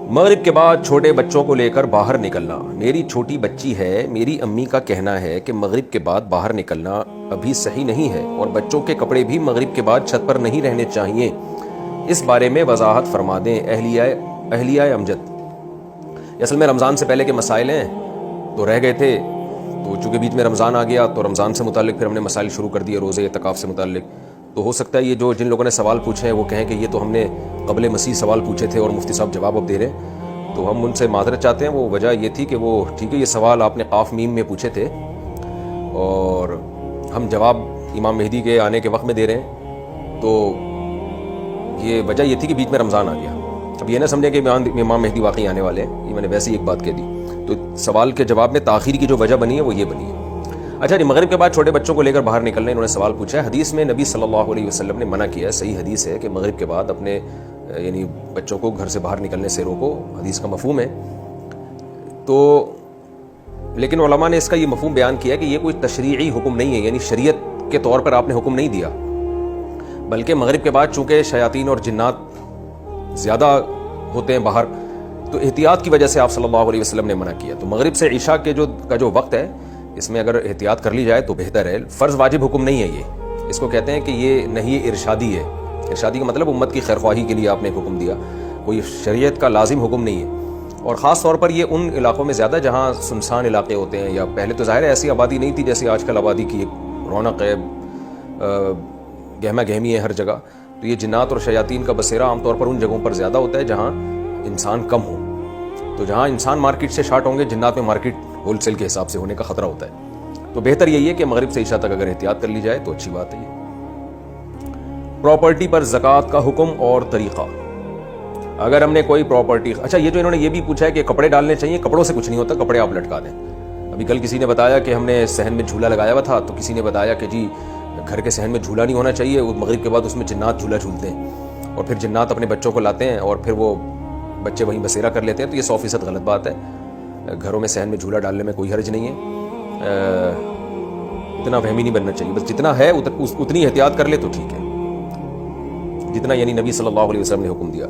مغرب کے بعد چھوٹے بچوں کو لے کر باہر نکلنا. میری چھوٹی بچی ہے, میری امی کا کہنا ہے کہ مغرب کے بعد باہر نکلنا ابھی صحیح نہیں ہے اور بچوں کے کپڑے بھی مغرب کے بعد چھت پر نہیں رہنے چاہیے. اس بارے میں وضاحت فرما دیں اہلیہ امجد. اصل میں رمضان سے پہلے کے مسائل ہیں تو رہ گئے تھے, تو چونکہ بیچ میں رمضان آ گیا تو رمضان سے متعلق پھر ہم نے مسائل شروع کر دیے روزے اعتکاف سے متعلق. تو ہو سکتا ہے یہ جن لوگوں نے سوال پوچھے ہیں وہ کہیں کہ یہ تو ہم نے قبل مسیح سوال پوچھے تھے اور مفتی صاحب جواب اب دے رہے ہیں, تو ہم ان سے معذرت چاہتے ہیں. وہ وجہ یہ تھی کہ وہ ٹھیک ہے یہ سوال آپ نے قاف میم میں پوچھے تھے اور ہم جواب امام مہدی کے آنے کے وقت میں دے رہے ہیں, تو یہ وجہ یہ تھی کہ بیچ میں رمضان آ گیا. اب یہ نہ سمجھیں کہ امام مہدی واقعی آنے والے ہیں, یہ میں نے ویسے ہی ایک بات کہہ دی. تو سوال کے جواب میں تاخیر کی جو وجہ بنی ہے وہ یہ بنی ہے. اچھا جی, مغرب کے بعد چھوٹے بچوں کو لے کر باہر نکلنے انہوں نے سوال پوچھا ہے. حدیث میں نبی صلی اللہ علیہ وسلم نے منع کیا ہے, صحیح حدیث ہے کہ مغرب کے بعد اپنے یعنی بچوں کو گھر سے باہر نکلنے سے روکو, حدیث کا مفہوم ہے. تو لیکن علماء نے اس کا یہ مفہوم بیان کیا کہ یہ کوئی تشریعی حکم نہیں ہے, یعنی شریعت کے طور پر آپ نے حکم نہیں دیا, بلکہ مغرب کے بعد چونکہ شیاطین اور جنات زیادہ ہوتے ہیں باہر, تو احتیاط کی وجہ سے آپ صلی اللہ علیہ وسلم نے منع کیا. تو مغرب سے عشاء کے جو وقت ہے اس میں اگر احتیاط کر لی جائے تو بہتر ہے. فرض واجب حکم نہیں ہے یہ, اس کو کہتے ہیں کہ یہ نہی ارشادی ہے. ارشادی کا مطلب امت کی خیرخواہی کے لیے آپ نے حکم دیا, کوئی شریعت کا لازم حکم نہیں ہے. اور خاص طور پر یہ ان علاقوں میں زیادہ جہاں سنسان علاقے ہوتے ہیں, یا پہلے تو ظاہر ہے ایسی آبادی نہیں تھی جیسے آج کل آبادی کی ایک رونق ہے, گہما گہمی ہے ہر جگہ. تو یہ جنات اور شیاطین کا بسیرا عام طور پر ان جگہوں پر زیادہ ہوتا ہے جہاں انسان کم ہو. تو جہاں انسان مارکیٹ سے شارٹ ہوں گے, جنات میں مارکیٹ ہول سیل کے حساب سے ہونے کا خطرہ ہوتا ہے. تو بہتر یہی ہے کہ مغرب سے عشاء تک اگر احتیاط کر لی جائے تو اچھی بات ہے. یہ پراپرٹی پر زکوٰۃ کا حکم اور طریقہ. اگر ہم نے کوئی پراپرٹی, اچھا یہ جو انہوں نے یہ بھی پوچھا ہے کہ کپڑے ڈالنے چاہیے, کپڑوں سے کچھ نہیں ہوتا, کپڑے آپ لٹکا دیں. ابھی کل کسی نے بتایا کہ ہم نے صحن میں جھولا لگایا ہوا تھا, تو کسی نے بتایا کہ جی گھر کے صحن میں جھولا نہیں ہونا چاہیے, مغرب کے بعد اس میں جنات جھولا جھولتے ہیں اور پھر جنات اپنے بچوں کو لاتے ہیں اور پھر وہ بچے وہیں بسیرا کر لیتے ہیں. تو یہ 100% غلط بات ہے. گھروں میں صحن میں جھولا ڈالنے میں کوئی حرج نہیں ہے, اتنا وہمی نہیں بننا چاہیے. بس جتنا ہے اتنی احتیاط کر لے تو ٹھیک ہے, جتنا یعنی نبی صلی اللہ علیہ وسلم نے حکم دیا.